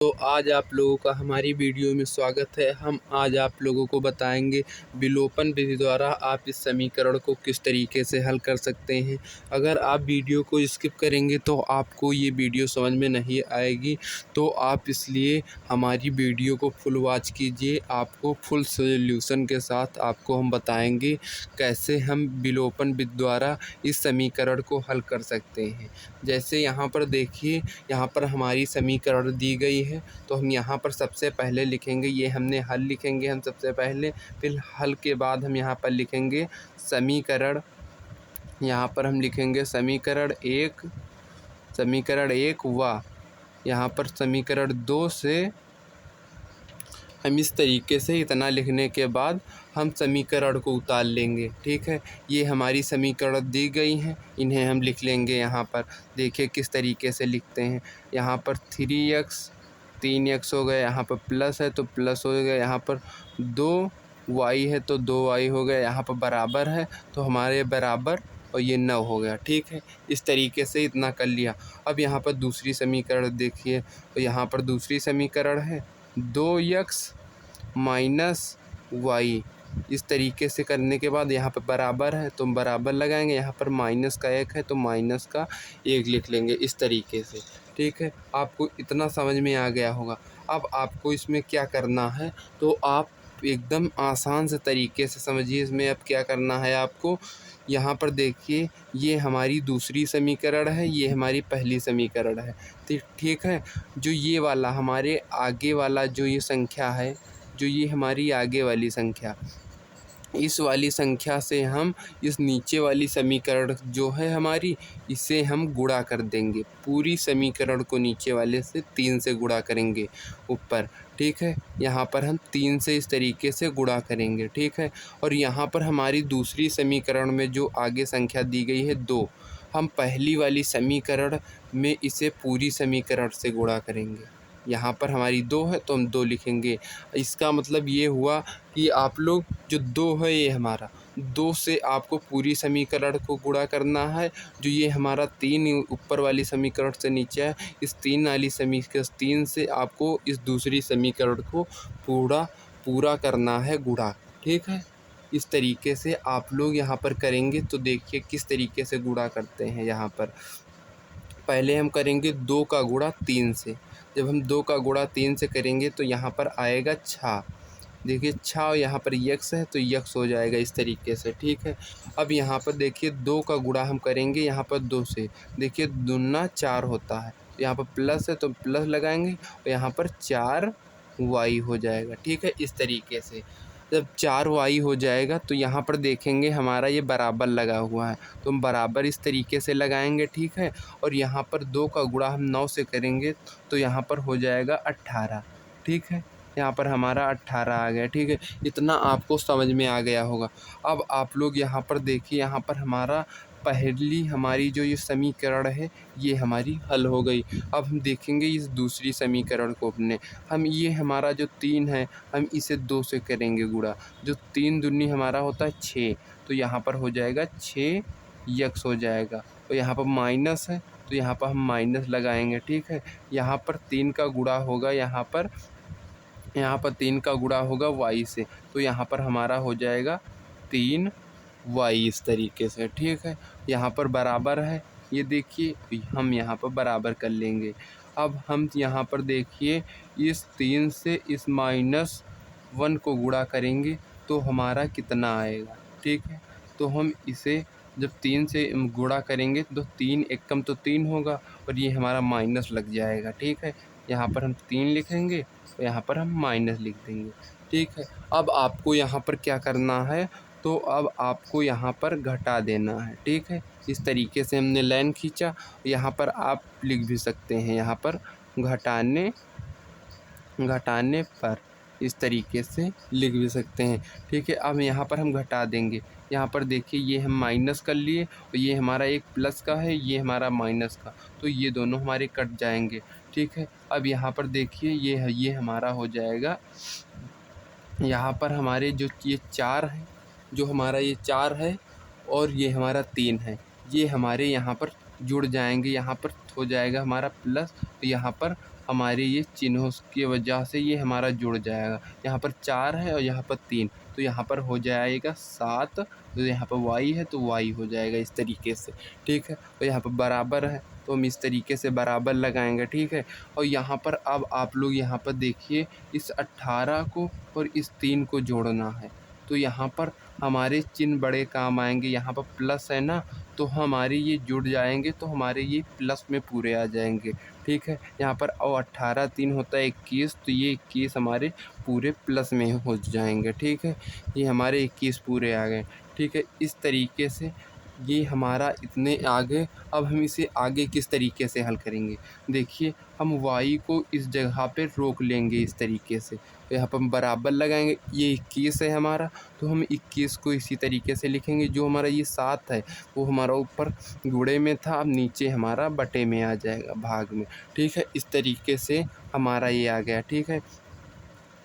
तो आज आप लोगों का हमारी वीडियो में स्वागत है। हम आज आप लोगों को बताएंगे विलोपन विधि द्वारा आप इस समीकरण को किस तरीके से हल कर सकते हैं। अगर आप वीडियो को स्किप करेंगे तो आपको ये वीडियो समझ में नहीं आएगी, तो आप इसलिए हमारी वीडियो को फुल वॉच कीजिए। आपको फुल सॉल्यूशन के साथ आपको हम बताएंगे कैसे हम विलोपन विधि द्वारा इस समीकरण को हल कर सकते हैं। जैसे यहाँ पर देखिए, यहाँ पर हमारी समीकरण दी गई है, तो हम यहाँ पर सबसे पहले लिखेंगे, ये हमने हल लिखेंगे हम सबसे पहले, फिर हल के बाद हम यहाँ पर लिखेंगे समीकरण। यहाँ पर हम लिखेंगे समीकरण एक व यहाँ पर समीकरण 2 से हम इस तरीके से इतना लिखने के बाद हम समीकरण को उतार लेंगे। ठीक है, ये हमारी समीकरण दी गई हैं, इन्हें हम लिख लेंगे। यहाँ पर देखिए किस तरीके से लिखते हैं। यहाँ पर 3x 3x हो गया, यहाँ पर प्लस है तो प्लस हो गया, यहाँ पर 2y है तो 2y हो गया, यहाँ पर बराबर है तो हमारे बराबर और ये 9 हो गया। ठीक है, इस तरीके से इतना कर लिया। अब यहाँ पर दूसरी समीकरण देखिए, तो यहाँ पर दूसरी समीकरण है 2x माइनस वाई। इस तरीके से करने के बाद यहाँ पर बराबर है तो बराबर लगाएंगे, यहाँ पर माइनस का 1 है तो माइनस का 1 लिख लेंगे इस तरीके से। ठीक है, आपको इतना समझ में आ गया होगा। अब आपको इसमें क्या करना है, तो आप एकदम आसान से तरीके से समझिए। इसमें अब क्या करना है आपको, यहाँ पर देखिए ये हमारी दूसरी समीकरण है, ये हमारी पहली समीकरण है। ठीक है, जो ये वाला हमारे आगे वाला जो ये संख्या है, जो ये हमारी आगे वाली संख्या, इस वाली संख्या से हम इस नीचे वाली समीकरण जो है हमारी, इसे हम गुणा कर देंगे। पूरी समीकरण को नीचे वाले से 3 से गुणा करेंगे ऊपर। ठीक है, यहाँ पर हम 3 से इस तरीके से गुणा करेंगे। ठीक है, और यहाँ पर हमारी दूसरी समीकरण में जो आगे संख्या दी गई है 2, हम पहली वाली समीकरण में इसे पूरी समीकरण से गुणा करेंगे। यहाँ पर हमारी 2 है तो हम 2 लिखेंगे। इसका मतलब ये हुआ कि आप लोग जो 2 है ये हमारा 2 से आपको पूरी समीकरण को गुणा करना है। जो ये हमारा 3 ऊपर वाली समीकरण से नीचे है, इस 3 वाली समीकरण 3 से आपको इस दूसरी समीकरण को पूरा करना है गुणा। ठीक है, इस तरीके से आप लोग यहाँ पर करेंगे तो देखिए किस तरीके से गुणा करते हैं। यहाँ पर पहले हम करेंगे 2 का गुणा 3 से। जब हम 2 का गुणा 3 से करेंगे तो यहाँ पर आएगा 6। देखिए 6 और यहाँ पर यक्स है तो यक्स हो जाएगा इस तरीके से। ठीक है, अब यहाँ पर देखिए 2 का गुणा हम करेंगे यहाँ पर 2 से। देखिए दूना 4 होता है, यहाँ पर प्लस है तो प्लस लगाएंगे और यहाँ पर 4y हो जाएगा। ठीक है, इस तरीके से जब 4y हो जाएगा तो यहाँ पर देखेंगे हमारा ये बराबर लगा हुआ है, तो हम बराबर इस तरीके से लगाएंगे। ठीक है, और यहाँ पर 2 का गुणा हम 9 से करेंगे तो यहाँ पर हो जाएगा 18। ठीक है, यहाँ पर हमारा 18 आ गया। ठीक है, इतना आपको समझ में आ गया होगा। अब आप लोग यहाँ पर देखिए, यहाँ पर हमारा पहली हमारी जो ये समीकरण है ये हमारी हल हो गई। अब हम देखेंगे इस दूसरी समीकरण को अपने, हम ये हमारा जो 3 है हम इसे 2 से करेंगे गुणा। जो 3 दूनी हमारा होता है 6, तो यहाँ पर हो जाएगा 6 यक्स हो जाएगा। और यहाँ पर माइनस है तो यहाँ पर हम माइनस लगाएंगे। ठीक है, यहाँ पर 3 का गुणा होगा, यहाँ पर 3 का गुणा होगा y से, तो यहाँ पर हमारा हो जाएगा 3y इस तरीके से। ठीक है, यहाँ पर बराबर है, ये देखिए हम यहाँ पर बराबर कर लेंगे। अब हम यहाँ पर देखिए इस 3 से इस -1 को गुणा करेंगे तो हमारा कितना आएगा। ठीक है, तो हम इसे जब 3 से गुणा करेंगे तो 3 एकम तो 3 होगा और ये हमारा माइनस लग जाएगा। ठीक है, यहाँ पर हम 3 लिखेंगे तो यहाँ पर हम माइनस लिख देंगे। ठीक है, अब आपको यहाँ पर क्या करना है, तो अब आपको यहाँ पर घटा देना है। ठीक है, इस तरीके से हमने लाइन खींचा। यहाँ पर आप लिख भी सकते हैं, यहाँ पर घटाने पर इस तरीके से लिख भी सकते हैं। ठीक है, अब यहाँ पर हम घटा देंगे। यहाँ पर देखिए ये हम माइनस कर लिए और ये हमारा एक प्लस का है, ये हमारा माइनस का, तो ये दोनों हमारे कट जाएंगे। ठीक है, अब यहाँ पर देखिए ये हमारा हो जाएगा, यहाँ पर हमारे जो ये 4 है, जो हमारा ये 4 है और ये हमारा 3 है, ये हमारे यहाँ पर जुड़ जाएंगे। यहाँ पर हो जाएगा हमारा प्लस, तो यहाँ पर हमारे ये चिन्हों की वजह से ये हमारा जुड़ जाएगा। यहाँ पर 4 है और यहाँ पर 3, तो यहाँ पर हो जाएगा 7, तो यहाँ पर y है तो y हो जाएगा इस तरीके से, ठीक है। और यहाँ पर बराबर है तो हम इस तरीके से बराबर लगाएंगे, ठीक है। और यहाँ पर अब आप लोग यहाँ पर देखिए, इस 18 को और इस 3 को जोड़ना है, तो यहाँ पर हमारे चिन्ह बड़े काम आएंगे। यहाँ पर प्लस है ना, तो हमारे ये जुड़ जाएंगे, तो हमारे ये प्लस में पूरे आ जाएंगे, ठीक है। यहाँ पर और 18 3 होता है 21, तो ये 21 हमारे पूरे प्लस में हो जाएंगे, ठीक है। ये हमारे 21 पूरे आ गए, ठीक है। इस तरीके से ये हमारा इतने आगे। अब हम इसे आगे किस तरीके से हल करेंगे, देखिए हम y को इस जगह पे रोक लेंगे इस तरीके से, तो यहाँ पर हम बराबर लगाएंगे। ये 21 है हमारा, तो हम 21 को इसी तरीके से लिखेंगे। जो हमारा ये 7 है वो हमारा ऊपर गुणे में था, अब नीचे हमारा बटे में आ जाएगा, भाग में, ठीक है। इस तरीके से हमारा ये आ गया, ठीक है,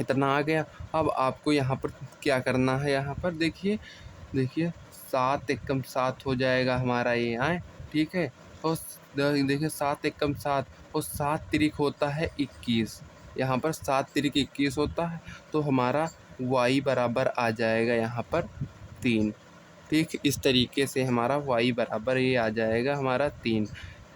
इतना आ गया। अब आपको यहाँ पर क्या करना है, यहाँ पर देखिए 7 एकम 7 हो जाएगा हमारा ये आए, ठीक है। और देखिए 7 एकम 7 और 7 तिरिक होता है 21, यहाँ पर 7 तिरिक 21 होता है, तो हमारा y बराबर आ जाएगा यहाँ पर 3, ठीक। इस तरीके से हमारा y बराबर ये आ जाएगा हमारा 3।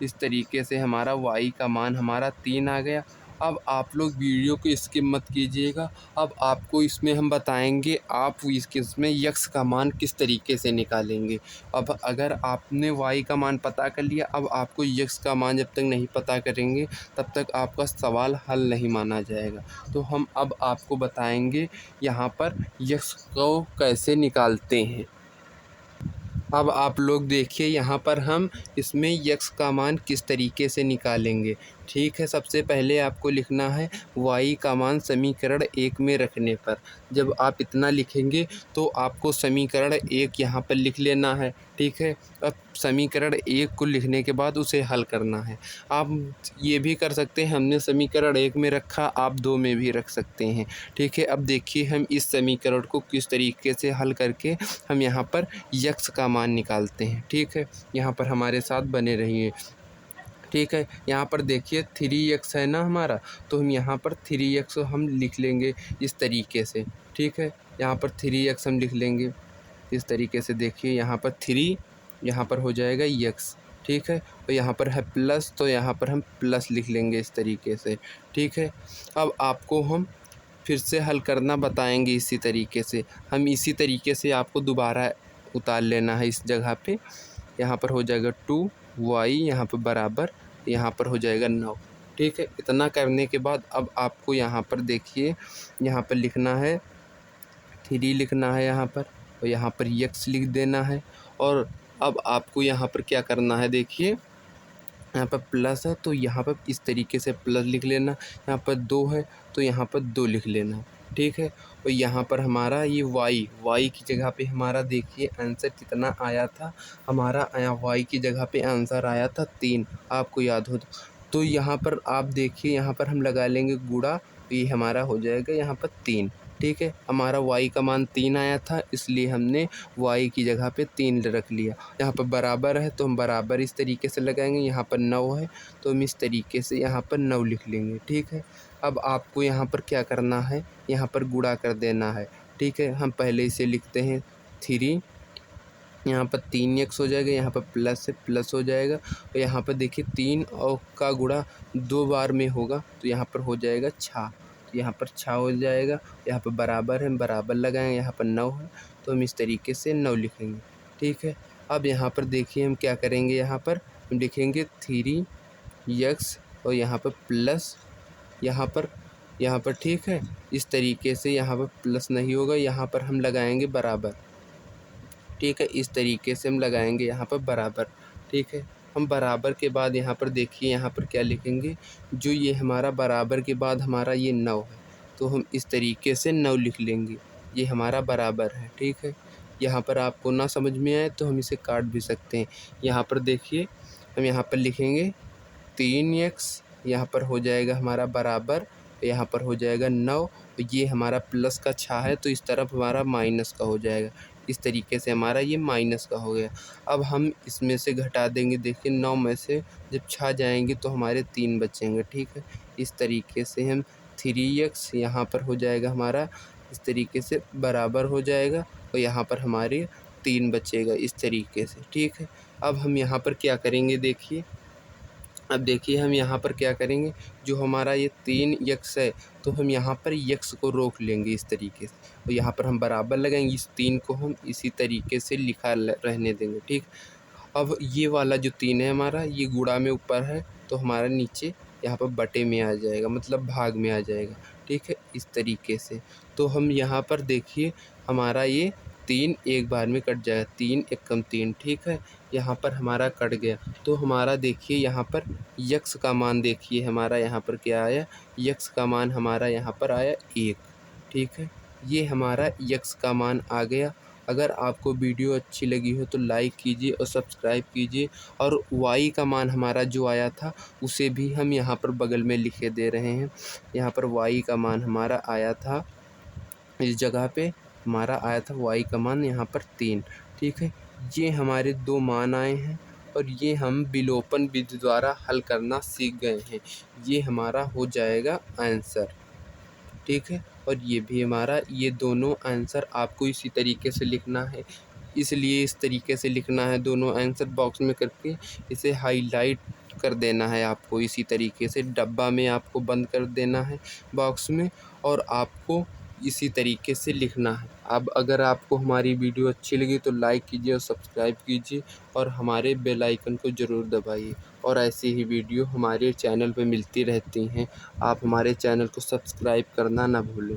इस तरीके से हमारा y का मान हमारा 3 आ गया। अब आप लोग वीडियो को स्किप मत कीजिएगा। अब आपको इसमें हम बताएंगे आप इसमें यक्स का मान किस तरीके से निकालेंगे। अब अगर आपने y का मान पता कर लिया, अब आपको यक्स का मान जब तक नहीं पता करेंगे तब तक आपका सवाल हल नहीं माना जाएगा। तो हम अब आपको बताएंगे यहाँ पर यक्स को कैसे निकालते हैं। अब आप लोग देखिए यहाँ पर हम इसमें यक्स का मान किस तरीके से निकालेंगे, ठीक है। सबसे पहले आपको लिखना है y का मान समीकरण 1 में रखने पर। जब आप इतना लिखेंगे तो आपको समीकरण 1 यहाँ पर लिख लेना है, ठीक है। अब समीकरण 1 को लिखने के बाद उसे हल करना है। आप ये भी कर सकते हैं, हमने समीकरण 1 में रखा, आप 2 में भी रख सकते हैं, ठीक है। अब देखिए हम इस समीकरण को किस तरीके से हल करके हम यहाँ पर यक्स का मान निकालते हैं, ठीक है। यहाँ पर हमारे साथ बने रहिए, ठीक है। यहाँ पर देखिए 3x है ना हमारा, तो हम यहाँ पर 3x हम लिख लेंगे इस तरीके से, ठीक है। यहाँ पर 3x हम लिख लेंगे इस तरीके से। देखिए यहाँ पर 3, यहाँ पर हो जाएगा x, ठीक है। और यहाँ पर है प्लस, तो यहाँ पर हम प्लस लिख लेंगे इस तरीके से, ठीक है। अब आपको हम फिर से हल करना बताएंगे इसी तरीके से। हम इसी तरीके से आपको दोबारा उतार लेना है इस जगह पे। यहाँ पर हो जाएगा 2y, यहाँ पर बराबर, यहाँ पर हो जाएगा 9, ठीक है। इतना करने के बाद अब आपको यहाँ पर देखिए, यहाँ पर लिखना है 3 लिखना है यहाँ पर, और यहाँ पर x लिख देना है। और अब आपको यहाँ पर क्या करना है, देखिए यहाँ पर प्लस है तो यहाँ पर इस तरीके से प्लस लिख लेना। यहाँ पर 2 है तो यहाँ पर 2 लिख लेना, ठीक है। और यहाँ पर हमारा ये y की जगह पे हमारा देखिए आंसर कितना आया था, हमारा y की जगह पे आंसर आया था 3, आपको याद हो तो यहाँ पर आप देखिए, यहाँ पर हम लगा लेंगे गुणा, तो ये हमारा हो जाएगा यहाँ पर 3, ठीक है। हमारा y का मान 3 आया था, इसलिए हमने y की जगह पे 3 रख लिया। यहाँ पर बराबर है तो हम बराबर इस तरीके से लगाएंगे। यहाँ पर 9 है तो हम इस तरीके से यहाँ पर 9 लिख लेंगे, ठीक है। अब आपको यहाँ पर क्या करना है, यहाँ पर गुणा कर देना है, ठीक है। हम पहले इसे लिखते हैं 3, यहाँ पर 3x हो जाएगा, यहाँ पर प्लस से प्लस हो जाएगा। और यहाँ पर देखिए 3 और का गुणा 2 बार में होगा, तो यहाँ पर हो जाएगा 6, तो यहाँ पर 6 हो जाएगा। यहाँ पर बराबर है, हम बराबर लगाएंगे, यहाँ पर 9 है तो हम इस तरीके से 9 लिखेंगे, ठीक है। अब यहाँ पर देखिए हम क्या करेंगे, यहाँ पर हम लिखेंगे 3x और यहाँ पर प्लस, यहाँ पर ठीक है। इस तरीके से यहाँ पर प्लस नहीं होगा, यहाँ पर हम लगाएंगे बराबर, ठीक है। इस तरीके से हम लगाएंगे यहाँ पर बराबर, ठीक है। हम बराबर के बाद यहाँ पर देखिए, यहाँ पर क्या लिखेंगे, जो ये हमारा बराबर के बाद हमारा ये 9 है तो हम इस तरीके से 9 लिख लेंगे, ये हमारा बराबर है, ठीक है। यहाँ पर आपको ना समझ में आए तो हम इसे काट भी सकते हैं। यहाँ पर देखिए हम यहाँ पर लिखेंगे 3x, यहाँ पर हो जाएगा हमारा बराबर, यहाँ पर हो जाएगा 9, ये हमारा प्लस का 6 है तो इस तरफ हमारा माइनस का हो जाएगा। इस तरीके से हमारा ये माइनस का हो गया। अब हम इसमें से घटा देंगे, देखिए 9 में से जब 6 जाएंगे तो हमारे 3 बचेंगे, ठीक है। इस तरीके से हम 3x यहाँ पर हो जाएगा हमारा इस तरीके से बराबर हो जाएगा और यहाँ पर हमारे 3 बचेगा इस तरीके से, ठीक है। अब हम यहाँ पर क्या करेंगे देखिए, अब देखिए हम यहाँ पर क्या करेंगे, जो हमारा ये 3x है तो हम यहाँ पर x को रोक लेंगे इस तरीके से और यहाँ पर हम बराबर लगाएंगे, इस 3 को हम इसी तरीके से लिखा रहने देंगे, ठीक। अब ये वाला जो 3 है हमारा, ये गुणा में ऊपर है तो हमारा नीचे यहाँ पर बटे में आ जाएगा, मतलब भाग में आ जाएगा, ठीक है, इस तरीके से। तो हम यहाँ पर देखिए हमारा ये 3 एक बार में कट जाएगा, 3 एकम 3, ठीक है। यहाँ पर हमारा कट गया तो हमारा देखिए यहाँ पर यक्स का मान देखिए हमारा यहाँ पर क्या आया, यक्स का मान हमारा यहाँ पर आया 1, ठीक है। ये हमारा यक्स का मान आ गया। अगर आपको वीडियो अच्छी लगी हो तो लाइक कीजिए और सब्सक्राइब कीजिए। और वाई का मान हमारा जो आया था उसे भी हम यहाँ पर बगल में लिखे दे रहे हैं। यहाँ पर वाई का मान हमारा आया था, इस जगह पे हमारा आया था वाई का मान यहाँ पर 3, ठीक है। ये हमारे 2 मान आए हैं और ये हम विलोपन विधि द्वारा हल करना सीख गए हैं। ये हमारा हो जाएगा आंसर, ठीक है। और ये भी हमारा, ये दोनों आंसर आपको इसी तरीके से लिखना है, इसलिए इस तरीके से लिखना है दोनों आंसर बॉक्स में करके इसे हाईलाइट कर देना है आपको, इसी तरीके से डब्बा में आपको बंद कर देना है बॉक्स में और आपको इसी तरीके से लिखना है। अब अगर आपको हमारी वीडियो अच्छी लगी तो लाइक कीजिए और सब्सक्राइब कीजिए और हमारे बेल आइकन को ज़रूर दबाइए और ऐसी ही वीडियो हमारे चैनल पे मिलती रहती हैं। आप हमारे चैनल को सब्सक्राइब करना ना भूलें।